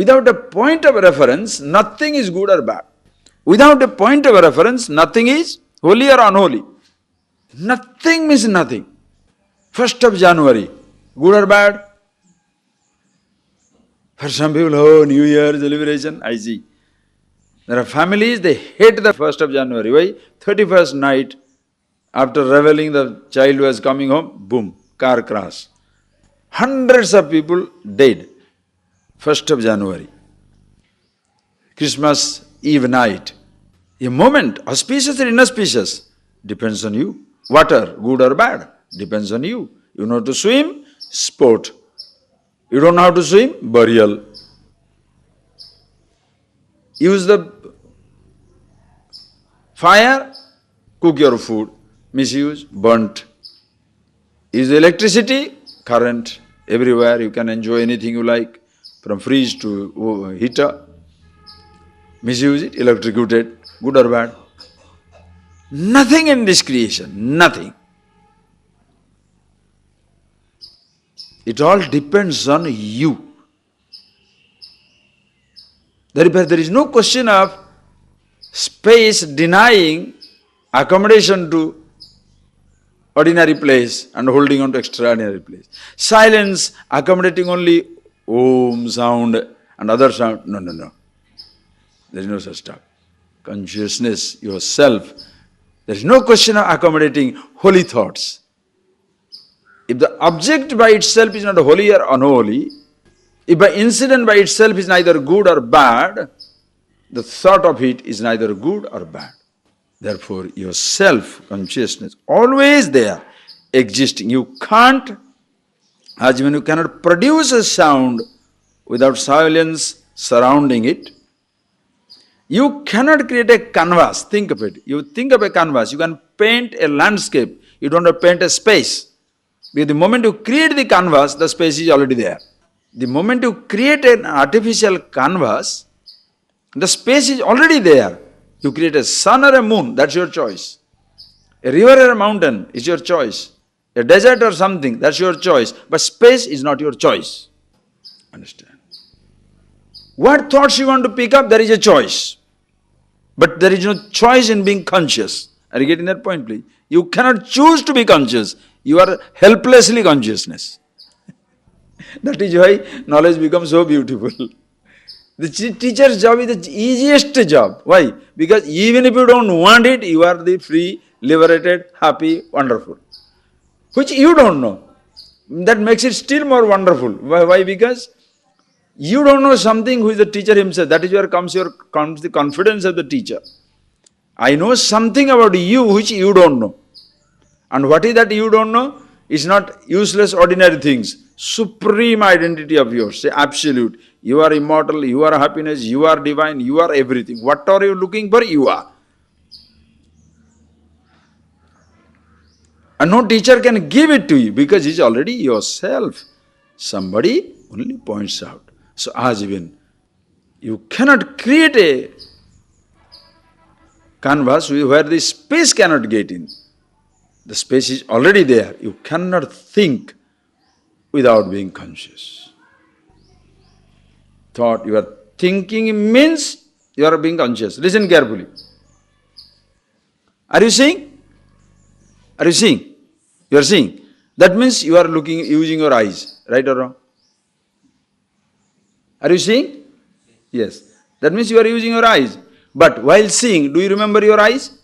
Without a point of reference, nothing is good or bad. Without a point of reference, nothing is holy or unholy. Nothing means nothing. 1st of January, good or bad? For some people, oh, New Year celebration, I see. There are families, they hate the 1st of January. Why? 31st night, after reveling the child was coming home, boom, car crash. Hundreds of people died. 1st of January. Christmas Eve night. A moment, auspicious or inauspicious, depends on you. Water, good or bad, depends on you. You know how to swim, sport. You don't know how to swim, burial. Use the fire, cook your food. Misuse, burnt. Use the electricity, current. Everywhere you can enjoy anything you like, from fridge to heater. Misuse it, electrocuted, good or bad. Nothing in this creation, nothing. It all depends on you. There is no question of space denying accommodation to ordinary place and holding on to extraordinary place. Silence accommodating only Om sound and other sound. No. There is no such stuff. Consciousness, yourself, there is no question of accommodating holy thoughts. If the object by itself is not holy or unholy, if by incident by itself is neither good or bad, the thought of it is neither good or bad. Therefore, your self-consciousness, always there, existing. You can't, as when you cannot produce a sound without silence surrounding it, you cannot create a canvas. Think of it. You think of a canvas, you can paint a landscape, you don't have to paint a space. Because the moment you create the canvas, the space is already there. The moment you create an artificial canvas, the space is already there. You create a sun or a moon, that's your choice. A river or a mountain is your choice. A desert or something, that's your choice. But space is not your choice. Understand? What thoughts you want to pick up, there is a choice. But there is no choice in being conscious. Are you getting that point, please? You cannot choose to be conscious. You are helplessly consciousness. That is why knowledge becomes so beautiful. The teacher's job is the easiest job. Why? Because even if you don't want it, you are the free, liberated, happy, wonderful. Which you don't know. That makes it still more wonderful. Why? Because you don't know something who is the teacher himself. That is where comes the confidence of the teacher. I know something about you which you don't know. And what is that you don't know? It's not useless, ordinary things. Supreme identity of yours, say absolute. You are immortal, you are happiness, you are divine, you are everything. What are you looking for? You are. And no teacher can give it to you because it's already yourself. Somebody only points out. So as even, you cannot create a canvas where the space cannot get in. The space is already there. You cannot think without being conscious. Thought, you are thinking means you are being conscious. Listen carefully. Are you seeing? Are you seeing? You are seeing. That means you are looking, using your eyes. Right or wrong? Are you seeing? Yes. That means you are using your eyes. But while seeing, do you remember your eyes?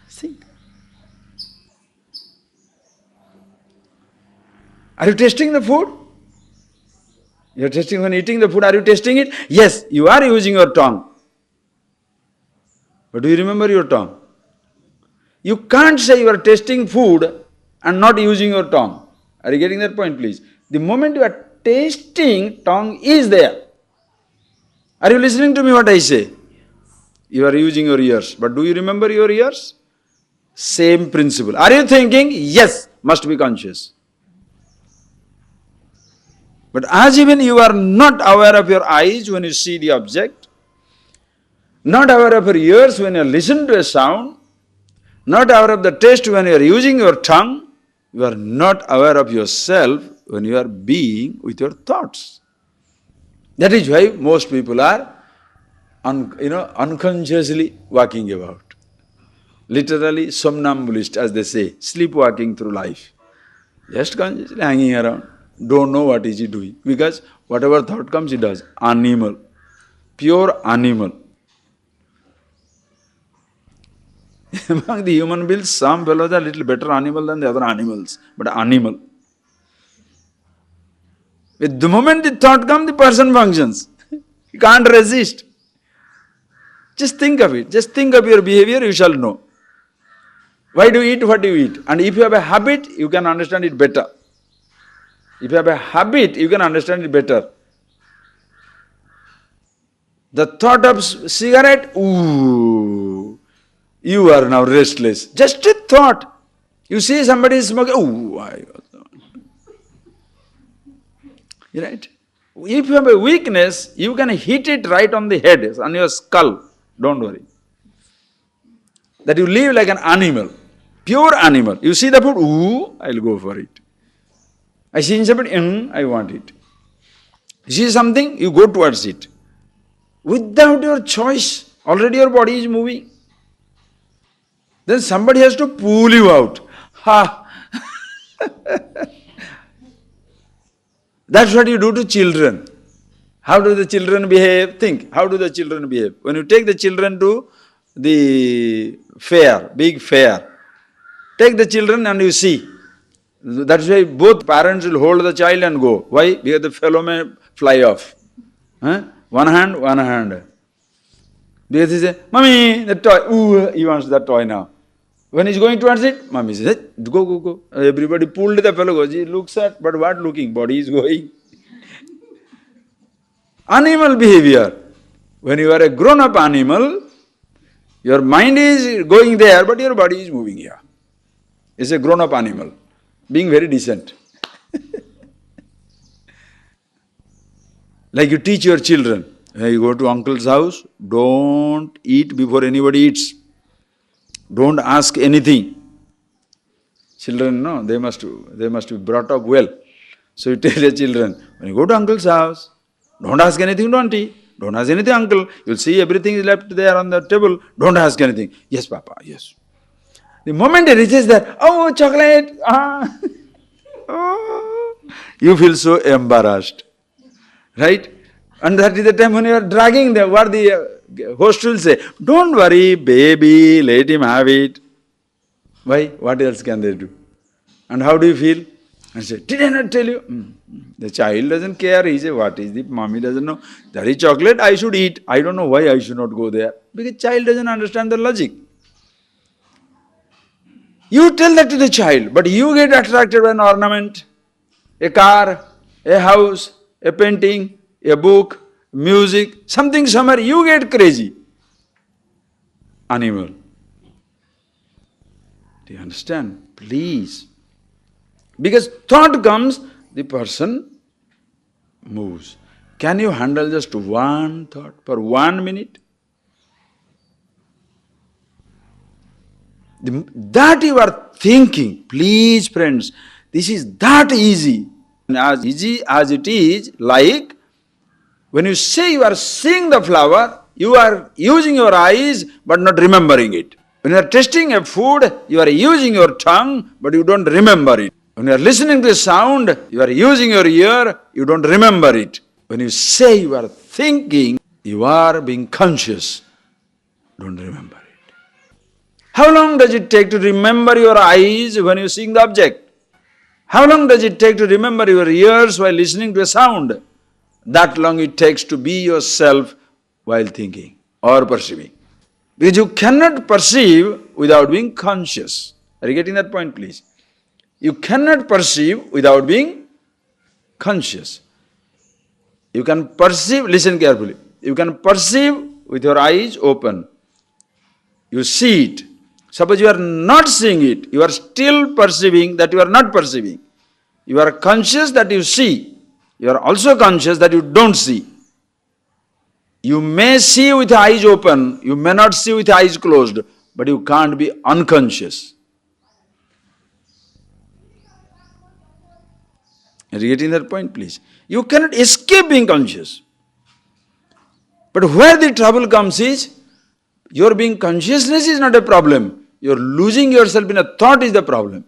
Think. Are you tasting the food? You are tasting when eating the food. Are you tasting it? Yes, you are using your tongue. But do you remember your tongue? You can't say you are tasting food and not using your tongue. Are you getting that point, please? The moment you are tasting, tongue is there. Are you listening to me what I say? You are using your ears. But do you remember your ears? Same principle. Are you thinking? Yes, must be conscious. But as even you are not aware of your eyes when you see the object, not aware of your ears when you listen to a sound, not aware of the taste when you are using your tongue, You are not aware of yourself when you are being with your thoughts. That is why most people are unconsciously walking about. Literally somnambulist, as they say, sleepwalking through life. Just consciously hanging around. Don't know what is he doing. Because whatever thought comes, he does. Animal. Pure animal. Among the human beings, some fellows are a little better animal than the other animals. But animal. With the moment the thought comes, the person functions. You can't resist. Just think of it. Just think of your behavior, you shall know. Why do you eat what you eat? And if you have a habit, you can understand it better. If you have a habit, you can understand it better. The thought of cigarette, ooh, you are now restless. Just a thought. You see somebody is smoking, ooh, right? If you have a weakness, you can hit it right on the head, on your skull. Don't worry. That you live like an animal, pure animal. You see the food, ooh, I'll go for it. I see something, I want it. You see something, you go towards it. Without your choice, already your body is moving. Then somebody has to pull you out. Ha! That's what you do to children. How do the children behave? Think, how do the children behave? When you take the children to the fair, big fair, take the children and you see. That's why both parents will hold the child and go. Why? Because the fellow may fly off. One hand, one hand. Because he says, Mommy, the toy, ooh, he wants that toy now. When he's going towards it, Mommy says, hey, go, go, go. Everybody pulled, the fellow goes, he looks at, but what looking? Body is going. Animal behavior. When you are a grown-up animal, your mind is going there, but your body is moving here. It's a grown-up animal, being very decent. Like you teach your children, you go to uncle's house, don't eat before anybody eats. Don't ask anything. Children, no, they must be brought up well. So you tell your children, when you go to uncle's house, don't ask anything to auntie. Don't ask anything, uncle. You'll see everything is left there on the table. Don't ask anything. Yes, Papa, yes. The moment he reaches there, oh, chocolate, oh, you feel so embarrassed. Right? And that is the time when you are dragging them, what the host will say, don't worry, baby, let him have it. Why? What else can they do? And how do you feel? And say, did I not tell you? The child doesn't care. He says, what is it? Mommy doesn't know. That is chocolate, I should eat. I don't know why I should not go there. Because child doesn't understand the logic. You tell that to the child, but you get attracted by an ornament, a car, a house, a painting, a book, music, something somewhere, you get crazy. Animal. Do you understand? Please. Because thought comes, the person moves. Can you handle just one thought for 1 minute? That you are thinking, please friends, this is that easy. As easy as it is, like when you say you are seeing the flower, you are using your eyes but not remembering it. When you are tasting a food, you are using your tongue but you don't remember it. When you are listening to a sound, you are using your ear, you don't remember it. When you say you are thinking, you are being conscious, don't remember it. How long does it take to remember your eyes when you are seeing the object? How long does it take to remember your ears while listening to a sound? That long it takes to be yourself while thinking or perceiving. Because you cannot perceive without being conscious. Are you getting that point, please? You cannot perceive without being conscious. You can perceive, listen carefully, you can perceive with your eyes open. You see it. Suppose you are not seeing it, you are still perceiving that you are not perceiving. You are conscious that you see. You are also conscious that you don't see. You may see with eyes open, you may not see with eyes closed, but you can't be unconscious. Are you getting that point, please? You cannot escape being conscious. But where the trouble comes is, your being consciousness is not a problem. Your losing yourself in a thought is the problem.